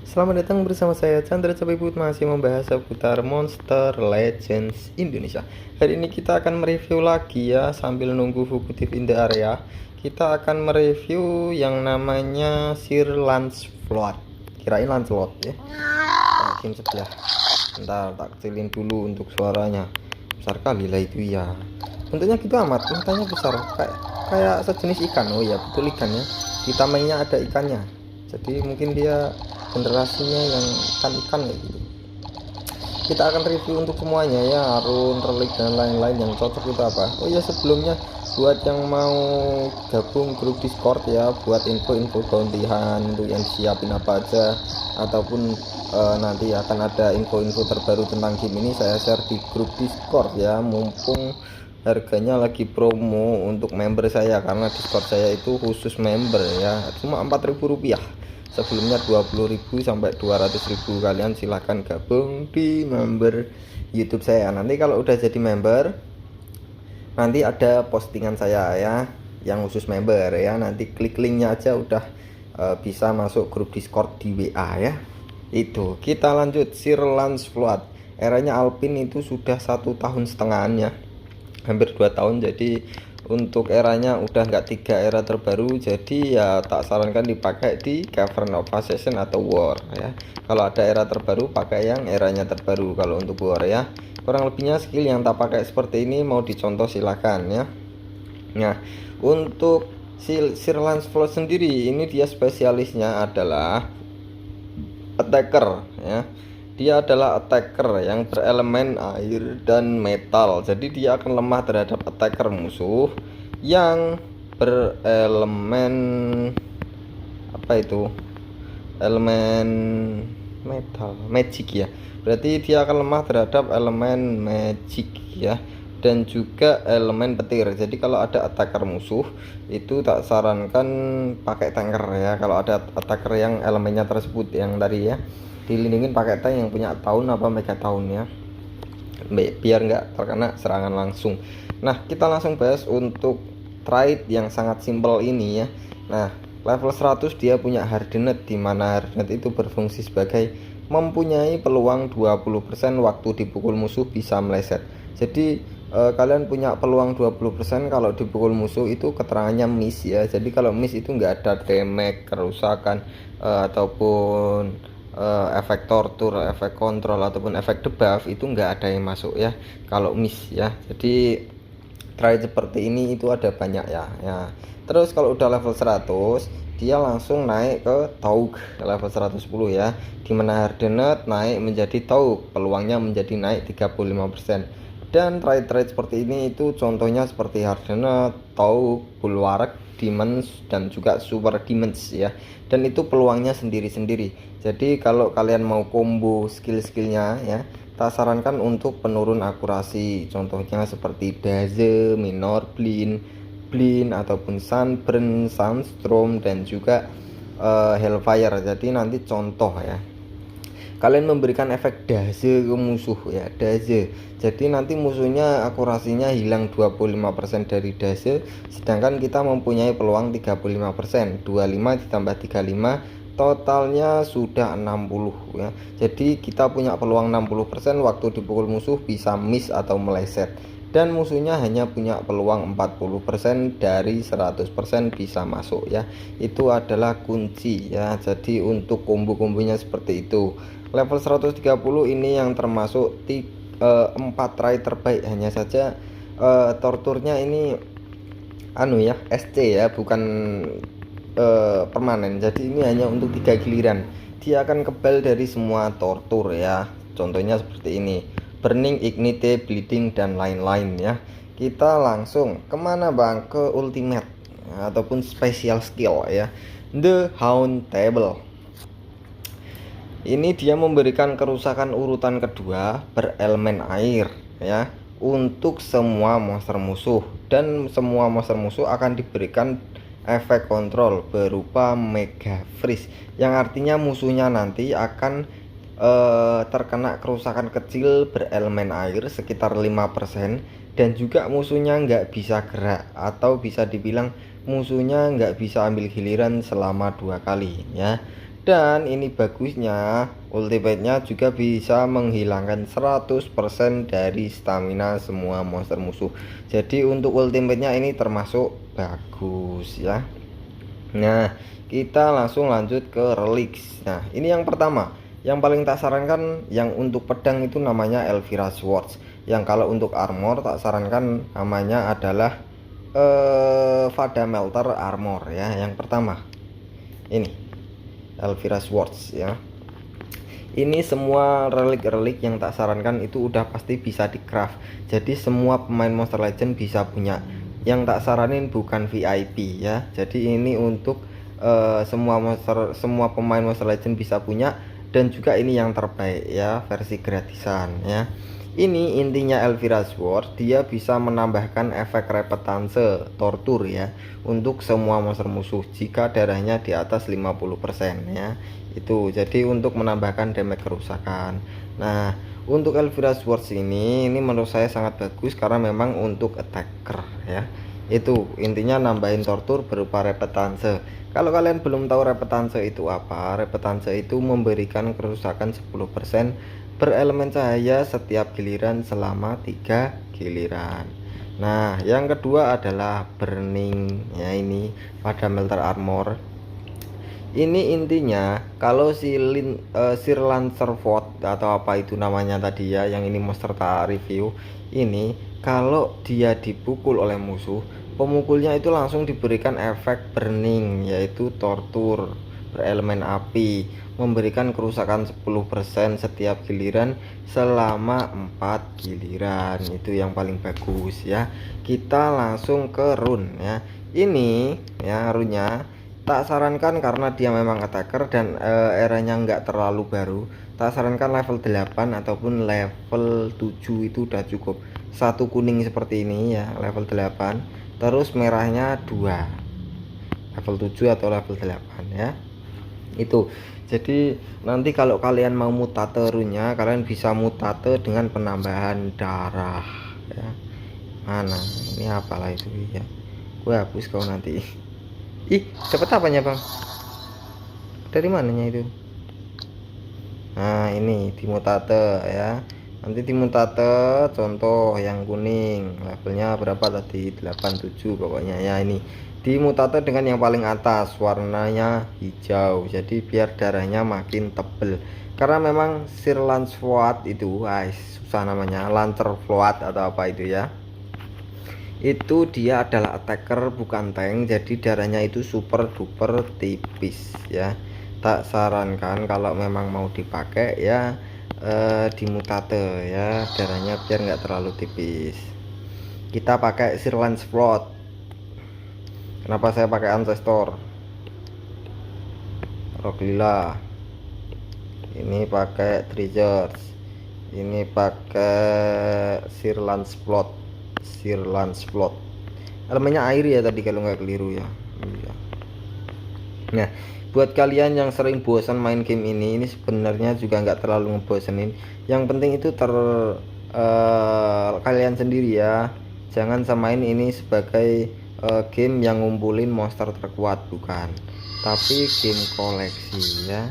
Selamat datang bersama saya Chandra Cabibut, masih membahas seputar Monster Legends Indonesia. Hari ini kita akan mereview lagi ya, sambil nunggu fugitif in the area. Kita akan mereview yang namanya Sir Lancelot. Kirain Lancelot ya. Game sebelah. Bentar, tak kecilin dulu untuk suaranya. Besar kali lah itu ya. Bentuknya gitu amat, matanya besar, kayak sejenis ikan. Oh ya, betul ikannya. Di tamengnya ada ikannya. Jadi mungkin dia generasinya yang ikan-ikan kayak gitu. Kita akan review untuk semuanya ya, rune, relik dan lain-lain yang cocok itu apa. Oh ya, sebelumnya buat yang mau gabung grup Discord ya, buat info-info bounty-an untuk yang siapin apa aja, ataupun nanti akan ada info-info terbaru tentang game ini, saya share di grup Discord ya, mumpung harganya lagi promo untuk member saya, karena Discord saya itu khusus member ya, cuma Rp4.000. Sebelumnya 20.000 sampai 200.000. Kalian silahkan gabung di member YouTube saya. Nanti kalau udah jadi member, nanti ada postingan saya ya, yang khusus member ya. Nanti klik linknya aja udah bisa masuk grup Discord di WA ya. Itu kita lanjut. Sir Lancelot, eranya Alpin itu sudah 1,5 tahun ya, hampir 2 tahun. Jadi untuk eranya udah nggak 3 era terbaru, jadi ya tak sarankan dipakai di Cavern of Ascension atau War ya. Kalau ada era terbaru pakai yang eranya terbaru. Kalau untuk War ya, kurang lebihnya skill yang tak pakai seperti ini, mau dicontoh silahkan ya. Nah, untuk Sir Lancelot sendiri ini dia spesialisnya adalah attacker ya. Dia adalah attacker yang berelemen air dan metal. Jadi dia akan lemah terhadap attacker musuh yang berelemen apa itu? Elemen metal, magic ya. Berarti dia akan lemah terhadap elemen magic ya, dan juga elemen petir. Jadi kalau ada attacker musuh itu tak sarankan pakai tanker ya. Kalau ada attacker yang elemennya tersebut yang tadi ya, dilindungin pakai tank yang punya tahun apa mega tahun ya, biar nggak terkena serangan langsung. Nah, kita langsung bahas untuk trade yang sangat simpel ini ya. Nah, level 100 dia punya hardenet, di mana hardenet itu berfungsi sebagai mempunyai peluang 20% waktu dipukul musuh bisa meleset. Jadi kalian punya peluang 20% kalau dipukul musuh, itu keterangannya miss ya. Jadi kalau miss itu nggak ada damage, kerusakan ataupun efek tortur, efek kontrol ataupun efek debuff, itu nggak ada yang masuk ya kalau miss ya. Jadi trade seperti ini itu ada banyak ya. Terus kalau udah level 100 dia langsung naik ke Taug level 110 ya, dimana hardenet naik menjadi Taug, peluangnya menjadi naik 35%. Dan trade seperti ini itu contohnya seperti hardenet, Taug, Bulwark, Demons dan juga Super Demons ya. Dan itu peluangnya sendiri-sendiri. Jadi kalau kalian mau combo skill-skillnya ya, tak sarankan untuk penurun akurasi. Contohnya seperti Daze, Minor Blind ataupun Sunburn, Sunstorm dan juga Hellfire. Jadi nanti contoh ya, kalian memberikan efek Daze ke musuh ya, Daze. Jadi nanti musuhnya akurasinya hilang 25% dari Daze, sedangkan kita mempunyai peluang 35%. 25 ditambah 35 totalnya sudah 60 ya. Jadi kita punya peluang 60% waktu dipukul musuh bisa miss atau meleset, dan musuhnya hanya punya peluang 40% dari 100% bisa masuk ya. Itu adalah kunci ya. Jadi untuk combo-kombonya seperti itu. Level 130 ini yang termasuk 4 try terbaik. Hanya saja torturnya ini ya, SC ya, bukan permanen. Jadi ini hanya untuk 3 giliran. Dia akan kebal dari semua tortur ya. Contohnya seperti ini: burning, ignite, bleeding dan lain-lain ya. Kita langsung kemana bang? Ke ultimate ataupun special skill ya, The Hound Table. Ini dia memberikan kerusakan urutan kedua berelemen air ya untuk semua monster musuh, dan semua monster musuh akan diberikan efek kontrol berupa Mega Freeze, yang artinya musuhnya nanti akan terkena kerusakan kecil berelemen air sekitar 5%, dan juga musuhnya nggak bisa gerak, atau bisa dibilang musuhnya nggak bisa ambil giliran selama 2 kali ya. Dan ini bagusnya, ultimate-nya juga bisa menghilangkan 100% dari stamina semua monster musuh. Jadi untuk ultimate-nya ini termasuk bagus ya. Nah, kita langsung lanjut ke relics. Nah, ini yang pertama. Yang paling tak sarankan yang untuk pedang itu namanya Elvira Swords. Yang kalau untuk armor tak sarankan namanya adalah Vada Melter Armor ya. Yang pertama. Ini Elvira Swords ya. Ini semua relik-relik yang tak sarankan itu udah pasti bisa di craft. Jadi semua pemain Monster Legend bisa punya. Yang tak saranin bukan VIP ya. Jadi ini untuk semua pemain Monster Legend bisa punya, dan juga ini yang terbaik ya, versi gratisan ya. Ini intinya Elvira Sword, dia bisa menambahkan efek repetanse tortur ya untuk semua monster musuh jika darahnya di atas 50% ya. Itu jadi untuk menambahkan damage kerusakan. Nah, untuk Elvira Sword ini menurut saya sangat bagus karena memang untuk attacker ya. Itu intinya nambahin tortur berupa repetanse. Kalau kalian belum tahu repetanse itu apa, repetanse itu memberikan kerusakan 10% berelemen cahaya setiap giliran selama 3 giliran. Nah, yang kedua adalah burning ya, ini pada melter armor. Ini intinya kalau Sir Lancerford atau apa itu namanya tadi ya, yang ini monster tak review, ini kalau dia dipukul oleh musuh, pemukulnya itu langsung diberikan efek burning, yaitu tortur berelemen api, memberikan kerusakan 10% setiap giliran selama 4 giliran. Itu yang paling bagus ya. Kita langsung ke rune ya. Ini ya runnya tak sarankan karena dia memang attacker dan eranya nggak terlalu baru. Tak sarankan level 8 ataupun level 7 itu udah cukup. Satu kuning seperti ini ya, level 8. Terus merahnya 2. Level 7 atau level 8 ya. Itu. Jadi nanti kalau kalian mau mutate runnya, kalian bisa mutate dengan penambahan darah ya. Mana? Ini apalah itu ya. Gue hapus kau nanti. Ih, dapat apanya, Bang? Dari mananya itu? Nah, ini dimutate ya. Nanti dimutate contoh yang kuning, levelnya berapa tadi? 87 pokoknya ya. Ini dimutate dengan yang paling atas, warnanya hijau, jadi biar darahnya makin tebel. Karena memang Sir Lancelot itu susah namanya, Lancerfloat atau apa itu ya, itu dia adalah attacker bukan tank, jadi darahnya itu super duper tipis ya. Tak sarankan kalau memang mau dipakai ya dimutate ya, darahnya biar nggak terlalu tipis. Kita pakai Sir Lancelot. Kenapa saya pakai ancestor? Roglila. Ini pakai treasures. Ini pakai Sir Lancelot. Elemennya air ya tadi kalau nggak keliru ya. Nah, buat kalian yang sering bosan main game ini sebenarnya juga nggak terlalu ngebosenin. Yang penting itu kalian sendiri ya. Jangan samain ini sebagai game yang ngumpulin monster terkuat, bukan, tapi game koleksi ya.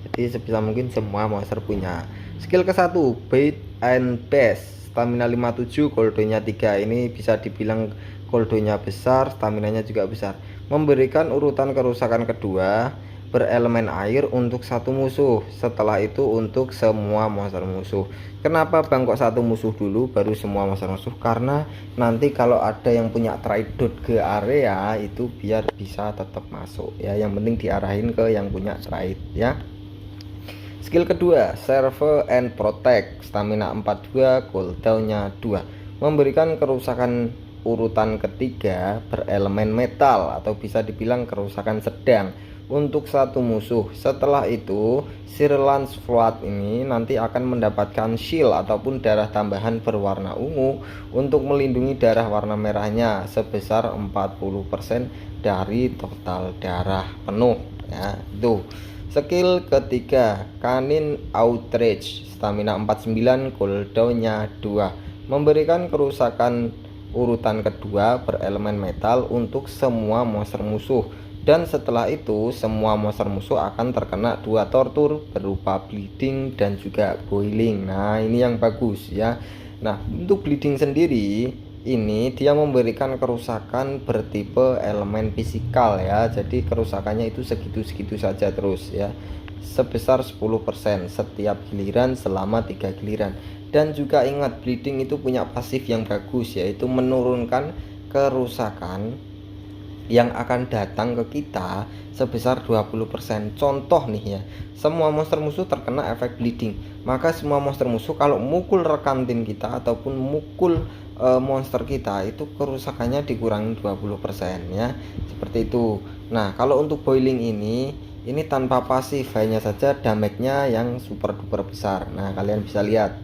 Jadi sebisa mungkin semua monster punya. Skill ke-1 Bait and Bash, stamina 57, goldonya 3. Ini bisa dibilang goldonya besar, staminanya juga besar. Memberikan urutan kerusakan kedua berelemen air untuk satu musuh, setelah itu untuk semua monster musuh. Kenapa Bang kok satu musuh dulu baru semua monster musuh? Karena nanti kalau ada yang punya tridot ke area itu biar bisa tetap masuk ya, yang penting diarahin ke yang punya trid ya. Skill kedua Serve and Protect, stamina 42, cooldownnya 2, memberikan kerusakan urutan ketiga berelemen metal atau bisa dibilang kerusakan sedang untuk satu musuh. Setelah itu Sir Lancelot ini nanti akan mendapatkan shield ataupun darah tambahan berwarna ungu untuk melindungi darah warna merahnya sebesar 40% dari total darah penuh ya. Itu skill ketiga Canine Outrage, stamina 49, cooldownnya 2, memberikan kerusakan urutan kedua berelemen metal untuk semua monster musuh. Dan setelah itu semua monster musuh akan terkena 2 tortur berupa bleeding dan juga boiling. Nah ini yang bagus ya. Nah untuk bleeding sendiri ini dia memberikan kerusakan bertipe elemen fisikal ya. Jadi kerusakannya itu segitu-segitu saja terus ya, sebesar 10% setiap giliran selama 3 giliran. Dan juga ingat, bleeding itu punya pasif yang bagus, yaitu menurunkan kerusakan yang akan datang ke kita sebesar 20%. Contoh nih ya, semua monster musuh terkena efek bleeding, maka semua monster musuh kalau mukul rekan tim kita ataupun mukul monster kita itu kerusakannya dikurangi 20% ya, seperti itu. Nah kalau untuk boiling ini tanpa pasif, hanya saja damage-nya yang super duper besar. Nah kalian bisa lihat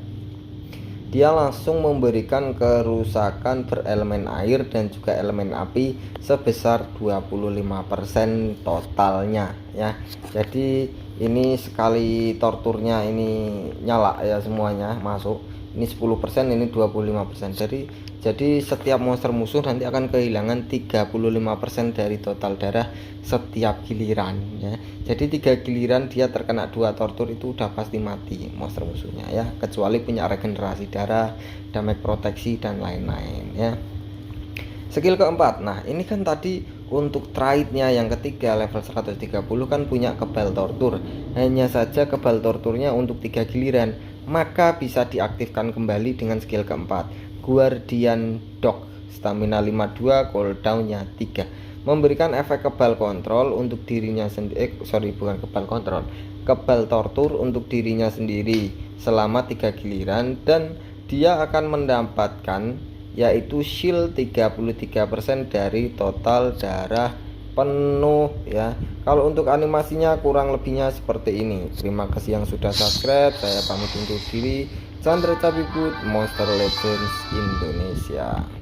dia langsung memberikan kerusakan berelemen air dan juga elemen api sebesar 25% totalnya ya. Jadi ini sekali torturnya ini nyala ya, semuanya masuk. Ini 10%, ini 25%. Jadi setiap monster musuh nanti akan kehilangan 35% dari total darah setiap giliran ya. Jadi 3 giliran dia terkena 2 tortur itu udah pasti mati monster musuhnya ya, kecuali punya regenerasi darah, damage proteksi dan lain-lain ya. Skill keempat. Nah ini kan tadi untuk trait-nya yang ketiga level 130 kan punya kebal tortur. Hanya saja kebal torturnya untuk 3 giliran, maka bisa diaktifkan kembali dengan skill keempat, Guardian Dog, stamina 52, cooldownnya 3, memberikan efek kebal kontrol untuk dirinya sendiri. Kebal tortur untuk dirinya sendiri selama 3 giliran, dan dia akan mendapatkan yaitu shield 33% dari total darah penuh ya. Kalau untuk animasinya kurang lebihnya seperti ini. Terima kasih yang sudah subscribe. Saya pamit undur diri. Chandra Cabibut, Monster Legends Indonesia.